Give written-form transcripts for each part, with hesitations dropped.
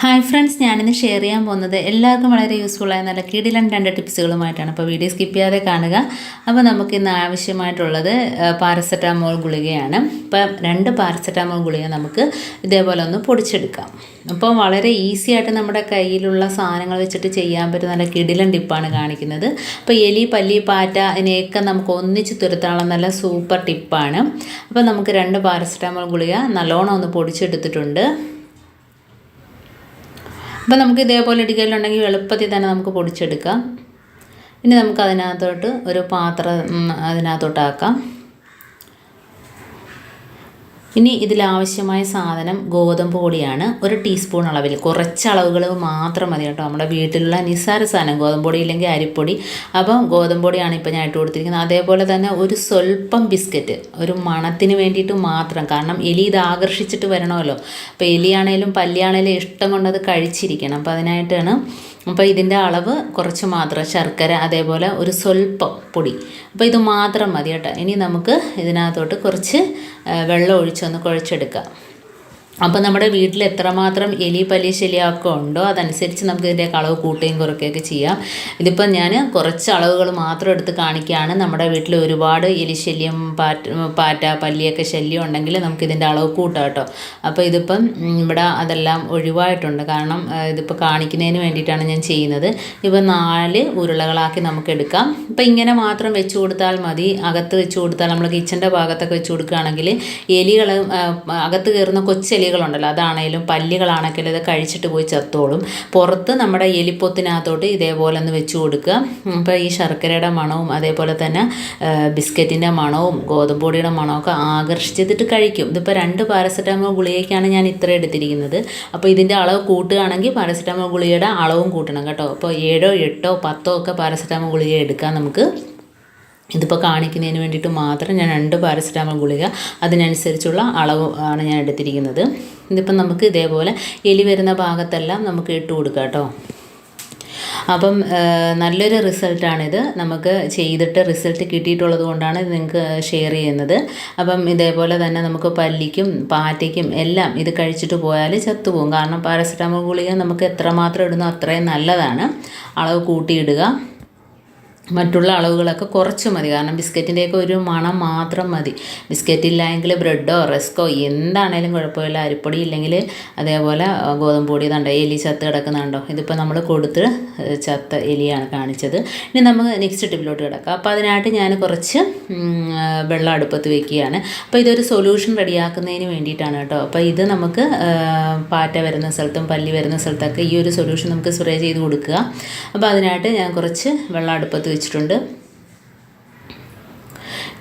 Hi friends, ഞാനിന്ന് share ചെയ്യാൻ പോകുന്നത് എല്ലാവർക്കും വളരെ യൂസ്ഫുള്ളായ നല്ല കിടിലൻ 2 ടിപ്സുകളുമായിട്ടാണ്. അപ്പോൾ വീഡിയോ സ്കിപ്പ് ചെയ്യാതെ കാണുക. അപ്പോൾ നമുക്ക് ഇന്ന് ആവശ്യമായിട്ടുള്ളത് പാരസെറ്റാമോൾ ഗുളികയാണ്. അപ്പോൾ 2 പാരസെറ്റാമോൾ ഗുളിക നമുക്ക് ഇതേപോലെ ഒന്ന് പൊടിച്ചെടുക്കാം. അപ്പോൾ വളരെ ഈസി ആയിട്ട് നമ്മുടെ കയ്യിലുള്ള സാധനങ്ങൾ വെച്ചിട്ട് ചെയ്യാൻ പറ്റുന്ന നല്ല കിടിലൻ ടിപ്പാണ് കാണിക്കുന്നത്. അപ്പോൾ എലി, പല്ലി, പാറ്റ ഇതിനെയൊക്കെ നമുക്ക് ഒന്നിച്ച് തുരത്താനുള്ള നല്ല സൂപ്പർ ടിപ്പാണ്. അപ്പോൾ നമുക്ക് 2 പാരസെറ്റാമോൾ ഗുളിക നല്ലോണം ഒന്ന് പൊടിച്ചെടുത്തിട്ടുണ്ട്. അപ്പോൾ നമുക്ക് ഇതേപോലെ ഇടിക്കലുണ്ടെങ്കിൽ എളുപ്പത്തിൽ തന്നെ നമുക്ക് പൊടിച്ചെടുക്കാം. ഇനി നമുക്ക് അതിനകത്തോട്ട് ഒരു പാത്രം അതിനകത്തോട്ടാക്കാം. ഇനി ഇതിലാവശ്യമായ സാധനം ഗോതമ്പ് പൊടിയാണ്. 1 ടീസ്പൂൺ അളവിൽ, കുറച്ച് അളവുകൾ മാത്രം മതി കേട്ടോ. നമ്മുടെ വീട്ടിലുള്ള നിസ്സാര സാധനം, ഗോതമ്പ് പൊടി ഇല്ലെങ്കിൽ അരിപ്പൊടി. അപ്പം ഗോതമ്പ് പൊടിയാണ് ഇപ്പോൾ ഞാൻ ഇട്ട് കൊടുത്തിരിക്കുന്നത്. അതേപോലെ തന്നെ ഒരു സ്വല്പം ബിസ്ക്കറ്റ്, ഒരു മണത്തിന് വേണ്ടിയിട്ട് മാത്രം. കാരണം എലി ഇത് ആകർഷിച്ചിട്ട് വരണമല്ലോ. അപ്പോൾ എലിയാണേലും പല്ലിയാണേലും ഇഷ്ടം കൊണ്ടത് കഴിച്ചിരിക്കണം. അപ്പോൾ അതിനായിട്ടാണ്. അപ്പോൾ ഇതിൻ്റെ അളവ് കുറച്ച് മാത്രം, ശർക്കര, അതേപോലെ ഒരു സ്വല്പം പൊടി. അപ്പോൾ ഇത് മാത്രം മതി കേട്ടോ. ഇനി നമുക്ക് ഇതിനകത്തോട്ട് കുറച്ച് വെള്ളം ഒഴിച്ചൊന്ന് കുഴച്ചെടുക്കാം. അപ്പോൾ നമ്മുടെ വീട്ടിൽ എത്രമാത്രം എലി, പല്ലി, ശല്യമൊക്കെ ഉണ്ടോ അതനുസരിച്ച് നമുക്ക് ഇതിൻ്റെ അളവ് കൂട്ടുകയും കുറയ്ക്കുകയൊക്കെ ചെയ്യാം. ഇതിപ്പം ഞാൻ കുറച്ച് അളവുകൾ മാത്രം എടുത്ത് കാണിക്കുകയാണ്. നമ്മുടെ വീട്ടിൽ ഒരുപാട് എലി ശല്യം, പാറ്റ, പല്ലിയൊക്കെ ശല്യം ഉണ്ടെങ്കിൽ നമുക്കിതിൻ്റെ അളവ് കൂട്ടാം കേട്ടോ. അപ്പോൾ ഇതിപ്പം ഇവിടെ അതെല്ലാം ഒഴിവായിട്ടുണ്ട്. കാരണം ഇതിപ്പോൾ കാണിക്കുന്നതിന് വേണ്ടിയിട്ടാണ് ഞാൻ ചെയ്യുന്നത്. ഇപ്പം 4 ഉരുളകളാക്കി നമുക്ക് എടുക്കാം. ഇപ്പം ഇങ്ങനെ മാത്രം വെച്ച് കൊടുത്താൽ മതി. അകത്ത് വെച്ച് കൊടുത്താൽ, നമ്മൾ കിച്ചൻ്റെ ഭാഗത്തൊക്കെ വെച്ച് കൊടുക്കുകയാണെങ്കിൽ എലികൾ, അകത്ത് കയറുന്ന കൊച്ചെലികളുണ്ടല്ലോ, അതാണേലും പല്ലികളാണെങ്കിലും ഇത് കഴിച്ചിട്ട് പോയി ചത്തോളും. പുറത്ത് നമ്മുടെ എലിപ്പൊത്തിനകത്തോട്ട് ഇതേപോലെ ഒന്ന് വെച്ച് കൊടുക്കുക. അപ്പോൾ ഈ ശർക്കരയുടെ മണവും അതേപോലെ തന്നെ ബിസ്ക്കറ്റിൻ്റെ മണവും ഗോതമ്പ് പൊടിയുടെ മണമൊക്കെ ആകർഷിച്ചിട്ട് കഴിക്കും. ഇതിപ്പോൾ 2 പാരസെറ്റാമോൾ ഗുളികയ്ക്കാണ് ഞാൻ ഇത്ര എടുത്തിരിക്കുന്നത്. അപ്പോൾ ഇതിൻ്റെ അളവ് കൂട്ടുകയാണെങ്കിൽ പാരസെറ്റാമോൾ ഗുളികയുടെ അളവും കൂട്ടണം കേട്ടോ. അപ്പോൾ 7, 8, 10 ഒക്കെ പാരസെറ്റാമോൾ ഗുളിക എടുക്കാം നമുക്ക്. ഇതിപ്പോൾ കാണിക്കുന്നതിന് വേണ്ടിയിട്ട് മാത്രം ഞാൻ 2 പാരസെറ്റാമോൾ ഗുളിക അതിനനുസരിച്ചുള്ള അളവ് ആണ് ഞാൻ എടുത്തിരിക്കുന്നത്. ഇതിപ്പം നമുക്ക് ഇതേപോലെ എലി വരുന്ന ഭാഗത്തെല്ലാം നമുക്ക് ഇട്ട് കൊടുക്കാം കേട്ടോ. അപ്പം നല്ലൊരു റിസൾട്ടാണിത്. നമുക്ക് ചെയ്തിട്ട് റിസൾട്ട് കിട്ടിയിട്ടുള്ളത് കൊണ്ടാണ് ഇത് നിങ്ങൾക്ക് ഷെയർ ചെയ്യുന്നത്. അപ്പം ഇതേപോലെ തന്നെ നമുക്ക് പല്ലിക്കും പാറ്റയ്ക്കും എല്ലാം ഇത് കഴിച്ചിട്ട് പോയാൽ ചത്തുപോകും. കാരണം പാരസെറ്റാമോൾ ഗുളിക നമുക്ക് എത്രമാത്രം ഇടുന്നോ അത്രയും നല്ലതാണ്. അളവ് കൂട്ടിയിടുക. മറ്റുള്ള അളവുകളൊക്കെ കുറച്ച് മതി. കാരണം ബിസ്ക്കറ്റിൻ്റെയൊക്കെ ഒരു മണം മാത്രം മതി. ബിസ്ക്കറ്റ് ഇല്ലെങ്കിൽ ബ്രെഡോ റസ്കോ എന്താണേലും കുഴപ്പമില്ല. അരിപ്പൊടി ഇല്ലെങ്കിൽ അതേപോലെ ഗോതമ്പ് പൊടി. ഇതുണ്ടോ എലി ചത്ത് കിടക്കുന്നുണ്ടോ? ഇതിപ്പോൾ നമ്മൾ കൊടുത്ത് ചത്ത എലിയാണ് കാണിച്ചത്. ഇനി നമുക്ക് നെക്സ്റ്റ് ടിപ്പിലോട്ട് കിടക്കാം. അപ്പോൾ അതിനായിട്ട് ഞാൻ കുറച്ച് വെള്ളം അടുപ്പത്ത് വെക്കുകയാണ്. അപ്പോൾ ഇതൊരു സൊല്യൂഷൻ റെഡിയാക്കുന്നതിന് വേണ്ടിയിട്ടാണ് കേട്ടോ. അപ്പോൾ ഇത് നമുക്ക് പാറ്റ വരുന്ന സ്ഥലത്തും പല്ലി വരുന്ന സ്ഥലത്തൊക്കെ ഈ ഒരു സൊല്യൂഷൻ നമുക്ക് സ്പ്രേ ചെയ്ത് കൊടുക്കുക. അപ്പോൾ അതിനായിട്ട് ഞാൻ കുറച്ച് വെള്ളം അടുപ്പത്ത് വെച്ചിട്ടുണ്ട്.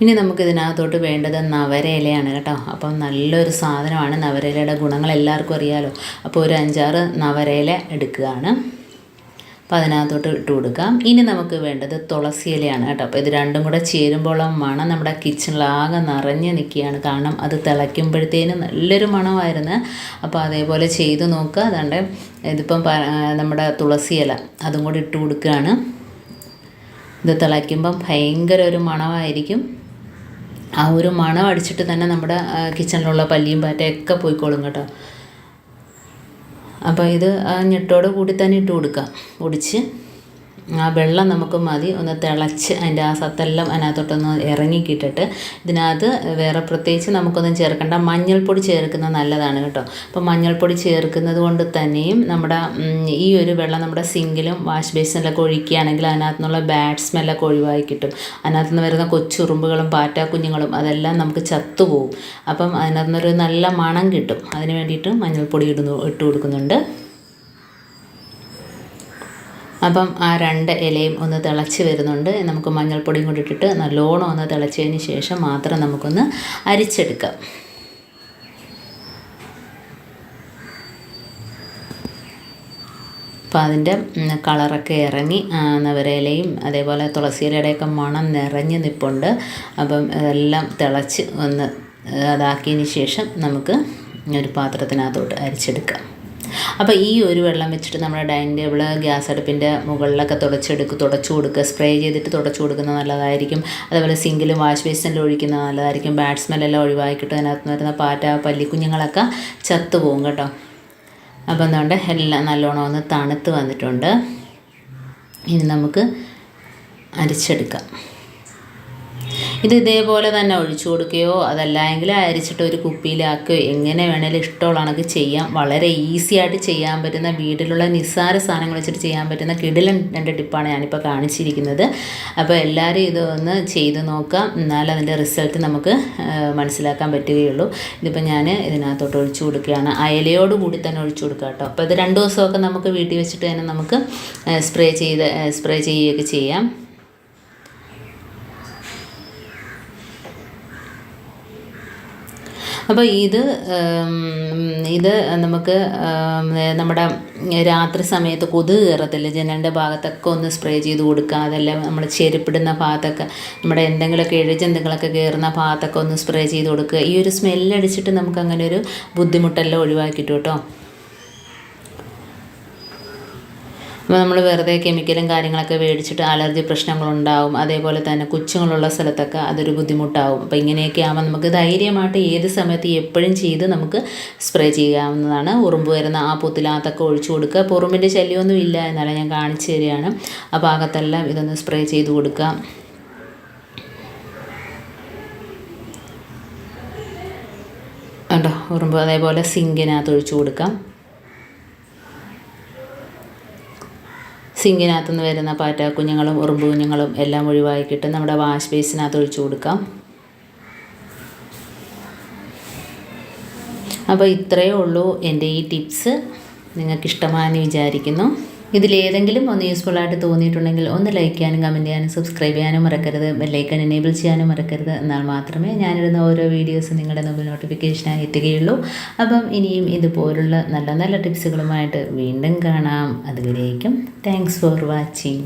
ഇനി നമുക്കിതിനകത്തോട്ട് വേണ്ടത് നവരയിലയാണ് കേട്ടോ. അപ്പം നല്ലൊരു സാധനമാണ്. നവരയിലയുടെ ഗുണങ്ങൾ എല്ലാവർക്കും അറിയാമല്ലോ. അപ്പോൾ ഒരു 5-6 നവരയില എടുക്കുകയാണ്. അപ്പോൾ അതിനകത്തോട്ട് ഇട്ട് കൊടുക്കാം. ഇനി നമുക്ക് വേണ്ടത് തുളസി ഇലയാണ് കേട്ടോ. അപ്പോൾ ഇത് രണ്ടും കൂടെ ചേരുമ്പോൾ മണം നമ്മുടെ കിച്ചണിലാകെ നിറഞ്ഞ് നിൽക്കുകയാണ്. കാരണം അത് തിളയ്ക്കുമ്പോഴത്തേനും നല്ലൊരു മണമായിരുന്നു. അപ്പോൾ അതേപോലെ ചെയ്ത് നോക്കുക. അതുകൊണ്ട് ഇതിപ്പം നമ്മുടെ തുളസി ഇല അതും കൂടി ഇട്ട് കൊടുക്കുകയാണ്. ഇത് തിളയ്ക്കുമ്പം ഭയങ്കര ഒരു മണമായിരിക്കും. ആ ഒരു മണം അടിച്ചിട്ട് തന്നെ നമ്മുടെ കിച്ചണിലുള്ള പല്ലിയും പാറ്റയൊക്കെ പോയിക്കോളും കേട്ടോ. അപ്പോൾ ഇത് ഞെട്ടോട് കൂടി തന്നെ ഇട്ട് കൊടുക്കാം. ഒടിച്ച് ആ വെള്ളം നമുക്ക് മതി. ഒന്ന് തിളച്ച് അതിൻ്റെ ആ സത്തെല്ലാം അതിനകത്തോട്ടൊന്ന് ഇറങ്ങിക്കിട്ടിട്ട് ഇതിനകത്ത് വേറെ പ്രത്യേകിച്ച് നമുക്കൊന്നും ചേർക്കേണ്ട. മഞ്ഞൾപ്പൊടി ചേർക്കുന്നത് നല്ലതാണ് കേട്ടോ. അപ്പോൾ മഞ്ഞൾപ്പൊടി ചേർക്കുന്നത് കൊണ്ട് തന്നെയും നമ്മുടെ ഈ ഒരു വെള്ളം നമ്മുടെ സിങ്കിലും വാഷ് ബേസിനിലൊക്കെ ഒഴിക്കുകയാണെങ്കിൽ അതിനകത്തു നിന്നുള്ള ബാഡ് സ്മെല്ലൊക്കെ ഒഴിവാക്കി കിട്ടും. അതിനകത്തു നിന്ന് വരുന്ന കൊച്ചുറുമ്പുകളും പാറ്റാക്കുഞ്ഞുങ്ങളും അതെല്ലാം നമുക്ക് ചത്തുപോകും. അപ്പം അതിനകത്തു നിന്നൊരു നല്ല മണം കിട്ടും. അതിന് വേണ്ടിയിട്ട് മഞ്ഞൾപ്പൊടി ഇട്ട് കൊടുക്കുന്നുണ്ട്. അപ്പം ആ 2 ഇലയും ഒന്ന് തിളച്ച് വരുന്നുണ്ട്. നമുക്ക് മഞ്ഞൾപ്പൊടിയും കൂടി ഇട്ടിട്ട് നല്ലോണം ഒന്ന് തിളച്ചതിന് ശേഷം മാത്രം നമുക്കൊന്ന് അരിച്ചെടുക്കാം. അപ്പോൾ അതിൻ്റെ കളറൊക്കെ ഇറങ്ങി നവരയിലയും അതേപോലെ തുളസി ഇലയുടെയൊക്കെ മണം നിറഞ്ഞ് നിൽപ്പുണ്ട്. അപ്പം ഇതെല്ലാം തിളച്ച് ഒന്ന് അതാക്കിയതിന് ശേഷം നമുക്ക് ഒരു പാത്രത്തിനകത്തോട്ട് അരിച്ചെടുക്കാം. അപ്പോൾ ഈ ഒരു വെള്ളം വെച്ചിട്ട് നമ്മുടെ ഡൈനിങ് ടേബിൾ, ഗ്യാസ് അടുപ്പിൻ്റെ മുകളിലൊക്കെ തുടച്ചു കൊടുക്കുക. സ്പ്രേ ചെയ്തിട്ട് തുടച്ചു കൊടുക്കുന്നത് നല്ലതായിരിക്കും. അതേപോലെ സിങ്കിലും വാഷ് ബേസിനിലും ഒഴിക്കുന്നത് നല്ലതായിരിക്കും. ബാഡ് സ്മെല്ലെല്ലാം ഒഴിവാക്കിയിട്ട് അതിനകത്ത് നിന്ന് വരുന്ന പാറ്റ, പല്ലിക്കുഞ്ഞുങ്ങളൊക്കെ ചത്തുപോകും കേട്ടോ. അപ്പം അതുകൊണ്ട് എല്ലാം നല്ലോണം ഒന്ന് തണുത്ത് വന്നിട്ടുണ്ട്. ഇനി നമുക്ക് അരിച്ചെടുക്കാം. ഇത് ഇതേപോലെ തന്നെ ഒഴിച്ചു കൊടുക്കുകയോ അതല്ല എങ്കിൽ അരിച്ചിട്ട് ഒരു കുപ്പിയിലാക്കുകയോ എങ്ങനെ വേണേലും ഇഷ്ടമുള്ള കണക്ക് ചെയ്യാം. വളരെ ഈസി ആയിട്ട് ചെയ്യാൻ പറ്റുന്ന വീട്ടിലുള്ള നിസ്സാര സാധനങ്ങൾ വെച്ചിട്ട് ചെയ്യാൻ പറ്റുന്ന കിടിലൻ 2 ടിപ്പാണ് ഞാനിപ്പോൾ കാണിച്ചിരിക്കുന്നത്. അപ്പോൾ എല്ലാവരും ഇതൊന്ന് ചെയ്ത് നോക്കാം, എന്നാലും അതിൻ്റെ റിസൾട്ട് നമുക്ക് മനസ്സിലാക്കാൻ പറ്റുകയുള്ളൂ. ഇതിപ്പോൾ ഞാൻ ഇതിനകത്തോട്ട് ഒഴിച്ചു കൊടുക്കുകയാണ്. അയലയോട് കൂടി തന്നെ ഒഴിച്ചു കൊടുക്കുക കേട്ടോ. അപ്പോൾ ഇത് 2 ദിവസമൊക്കെ നമുക്ക് വീട്ടിൽ വെച്ചിട്ട് തന്നെ നമുക്ക് സ്പ്രേ ചെയ്യുകയൊക്കെ ചെയ്യാം. അപ്പോൾ ഇത് നമുക്ക് നമ്മുടെ രാത്രി സമയത്ത് കൊതുക് കയറത്തില്ല, ജനലിൻ്റെ ഭാഗത്തൊക്കെ ഒന്ന് സ്പ്രേ ചെയ്ത് കൊടുക്കുക. അതെല്ലാം നമ്മൾ ചെരുപ്പിടുന്ന ഭാഗത്തൊക്കെ നമ്മുടെ എന്തെങ്കിലുമൊക്കെ ഇഴജന്തുക്കളൊക്കെ കയറുന്ന ഭാഗത്തൊക്കെ ഒന്ന് സ്പ്രേ ചെയ്ത് കൊടുക്കുക. ഈ ഒരു സ്മെല്ലടിച്ചിട്ട് നമുക്ക് അങ്ങനെ ഒരു ബുദ്ധിമുട്ടെല്ലാം ഒഴിവാക്കിയിട്ടു കേട്ടോ. അപ്പോൾ നമ്മൾ വെറുതെ കെമിക്കലും കാര്യങ്ങളൊക്കെ മേടിച്ചിട്ട് അലർജി പ്രശ്നങ്ങളുണ്ടാവും. അതേപോലെ തന്നെ കൊച്ചുങ്ങളുള്ള സ്ഥലത്തൊക്കെ അതൊരു ബുദ്ധിമുട്ടാവും. അപ്പോൾ ഇങ്ങനെയൊക്കെ ആകുമ്പോൾ നമുക്ക് ധൈര്യമായിട്ട് ഏത് സമയത്ത് എപ്പോഴും ചെയ്ത് നമുക്ക് സ്പ്രേ ചെയ്യാവുന്നതാണ്. ഉറുമ്പ് വരുന്ന ആ പൊത്തിലകത്തൊക്കെ ഒഴിച്ചു കൊടുക്കുക. അപ്പോൾ ഉറുമ്പിൻ്റെ ശല്യമൊന്നും ഇല്ല എന്നാലും ഞാൻ കാണിച്ചു തരികയാണ്. ആ ഭാഗത്തെല്ലാം ഇതൊന്ന് സ്പ്രേ ചെയ്ത് കൊടുക്കാം. കണ്ടോ, ഉറുമ്പ് അതേപോലെ സിങ്കിനകത്ത് ഒഴിച്ചു കൊടുക്കാം. സിങ്കിനകത്തുനിന്ന് വരുന്ന പാറ്റ കുഞ്ഞുങ്ങളും ഉറുമ്പ് കുഞ്ഞുങ്ങളും എല്ലാം ഒഴിവാക്കിയിട്ട് നമ്മുടെ വാഷ് ബേസിനകത്ത് ഒഴിച്ചു കൊടുക്കാം. അപ്പോൾ ഇത്രയേ ഉള്ളൂ എൻ്റെ ഈ ടിപ്സ്. നിങ്ങൾക്ക് ഇഷ്ടമായെന്ന് വിചാരിക്കുന്നു. ഇതിലേതെങ്കിലും ഒന്ന് യൂസ്ഫുള്ളായിട്ട് തോന്നിയിട്ടുണ്ടെങ്കിൽ ഒന്ന് ലൈക്ക് ചെയ്യാനും കമൻറ്റ് ചെയ്യാനും സബ്സ്ക്രൈബ് ചെയ്യാനും മറക്കരുത്. ബെല്ലൈക്കൺ എനേബിൾ ചെയ്യാനും മറക്കരുത്. എന്നാൽ മാത്രമേ ഞാനിടുന്ന ഓരോ വീഡിയോസും നിങ്ങളുടെ മുമ്പിൽ നോട്ടിഫിക്കേഷനായി എത്തുകയുള്ളൂ. അപ്പം ഇനിയും ഇതുപോലുള്ള നല്ല നല്ല ടിപ്സുകളുമായിട്ട് വീണ്ടും കാണാം. അതുവരേക്കും താങ്ക്സ് ഫോർ വാച്ചിങ്.